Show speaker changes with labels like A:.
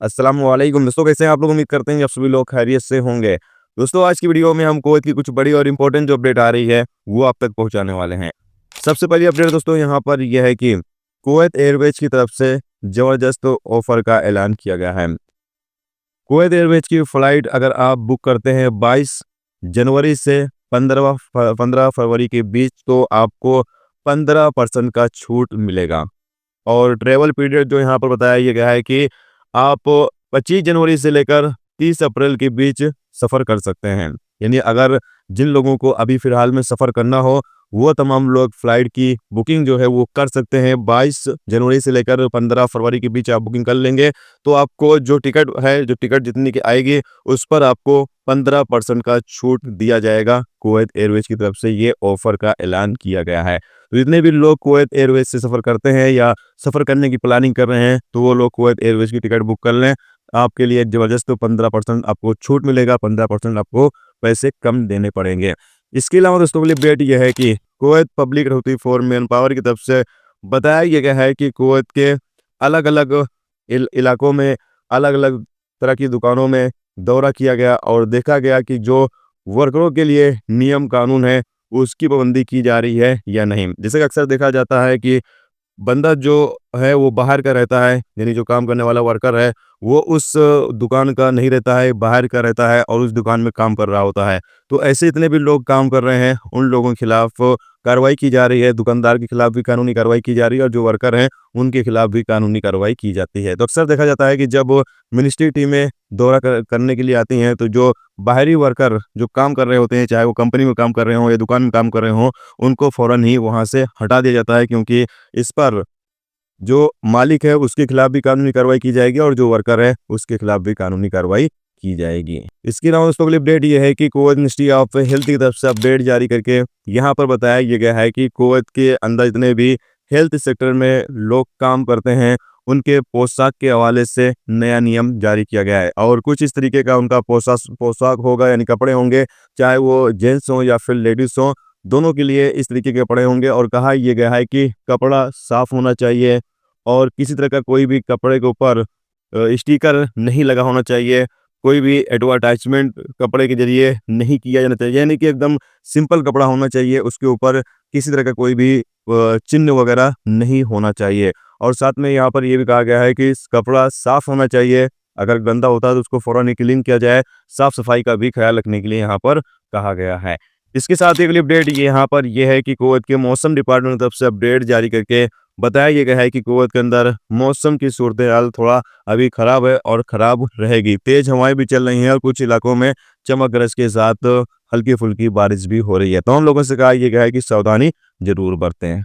A: अस्सलाम वालेकुम दोस्तों, कैसे हैं आप लोग? उम्मीद करते हैं कि आप सभी लोग खैरियत से होंगे। दोस्तों, आज की वीडियो में हम कुवैत की कुछ बड़ी और इंपॉर्टेंट जो अपडेट आ रही है, वो आप तक पहुंचाने वाले हैं। सबसे पहली अपडेट दोस्तों यहाँ पर यह है कि कुवैत एयरवेज की तरफ से ज़बरदस्त ऑफर का ऐलान किया गया है। कुवैत एयरवेज की फ़्लाइट अगर आप बुक करते हैं 22 जनवरी से 15 फरवरी के बीच, तो आपको 15% का छूट मिलेगा। और ट्रैवल पीरियड जो यहाँ पर बताया ये गया है कि आप 25 जनवरी से लेकर 30 अप्रैल के बीच सफ़र कर सकते हैं। यानी अगर जिन लोगों को अभी फ़िलहाल में सफ़र करना हो, वो तमाम लोग फ़्लाइट की बुकिंग जो है वो कर सकते हैं। 22 जनवरी से लेकर 15 फरवरी के बीच आप बुकिंग कर लेंगे, तो आपको जो टिकट जितनी की आएगी, उस पर आपको 15% का छूट दिया जाएगा। कुवैत एयरवेज़ की तरफ से ये ऑफ़र का ऐलान किया गया है। तो जितने भी लोग कुवैत एयरवेज़ से सफ़र करते हैं या सफ़र करने की प्लानिंग कर रहे हैं, तो वो लोग कुवैत एयरवेज़ की टिकट बुक कर लें। आपके लिए ज़बरदस्त 15% आपको छूट मिलेगा, 15% आपको पैसे कम देने पड़ेंगे। इसके अलावा दोस्तों अगली अपडेट ये है कि Kuwait public authority for man power की तरफ से बताया ये गया है कि कुवैत के अलग-अलग इलाकों में, अलग-अलग तरह की दुकानों में दौरा किया गया और देखा गया कि जो वर्करों के लिए नियम कानून है, उसकी पाबंदी की जा रही है या नहीं। जैसे कि अक्सर देखा जाता है कि बंदा जो है वो बाहर का रहता है, यानी जो काम करने वाला वर्कर है, वो उस दुकान का नहीं रहता है, बाहर का रहता है और उस दुकान में काम कर रहा होता है। तो ऐसे इतने भी लोग काम कर रहे हैं, उन लोगों के खिलाफ कार्रवाई की जा रही है, दुकानदार के खिलाफ भी कानूनी कार्रवाई की जा रही है और जो वर्कर हैं, उनके खिलाफ भी कानूनी कार्रवाई की जाती है। तो अक्सर देखा जाता है कि जब मिनिस्ट्री टीमें दौरा करने के लिए आती हैं, तो जो बाहरी वर्कर जो काम कर रहे होते हैं, चाहे वो कंपनी में काम कर रहे हों या दुकान में काम कर रहे हों, उनको फ़ौरन ही वहाँ से हटा दिया जाता है, क्योंकि इस पर जो मालिक है उसके खिलाफ भी कानूनी कार्रवाई की जाएगी और जो वर्कर है उसके खिलाफ भी कानूनी कार्रवाई की जाएगी। इसके अलावा दोस्तों अगली अपडेट ये है कि कुवैत मिनिस्ट्री ऑफ हेल्थ की तरफ से अपडेट जारी करके यहाँ पर बताया ये गया है कि कुवैत के अंदर जितने भी हेल्थ सेक्टर में लोग काम करते हैं, उनके पोशाक के हवाले से नया नियम जारी किया गया है और कुछ इस तरीके का उनका पोशाक होगा, यानी कपड़े होंगे, चाहे वो जेंट्स हों या फिर लेडीज़ हों, दोनों के लिए इस तरीके के कपड़े होंगे। और कहा यह गया है कि कपड़ा साफ़ होना चाहिए और किसी तरह का कोई भी कपड़े के ऊपर स्टिकर नहीं लगा होना चाहिए, कोई भी एडवर्टाइजमेंट कपड़े के ज़रिए नहीं किया जाना चाहिए, यानी कि एकदम सिंपल कपड़ा होना चाहिए, उसके ऊपर किसी तरह का कोई भी चिन्ह वगैरह नहीं होना चाहिए। और साथ में यहाँ पर ये भी कहा गया है कि इस कपड़ा साफ़ होना चाहिए, अगर गंदा होता है तो उसको फ़ौरन ही क्लीन किया जाए, साफ़-सफाई का भी ख़्याल रखने के लिए यहाँ पर कहा गया है। इसके साथ ही अगली अपडेट ये यहाँ पर ये है कि कुवैत के मौसम डिपार्टमेंट की तरफ से अपडेट जारी करके बताया ये गया है कि कुवैत के अंदर मौसम की सूरत-ए-हाल थोड़ा अभी ख़राब है और ख़राब रहेगी। तेज़ हवाएँ भी चल रही हैं और कुछ इलाकों में चमक गरज के साथ हल्की-फुल्की बारिश भी हो रही है। तो हम लोगों से कहा ये गया है कि सावधानी ज़रूर बरतें।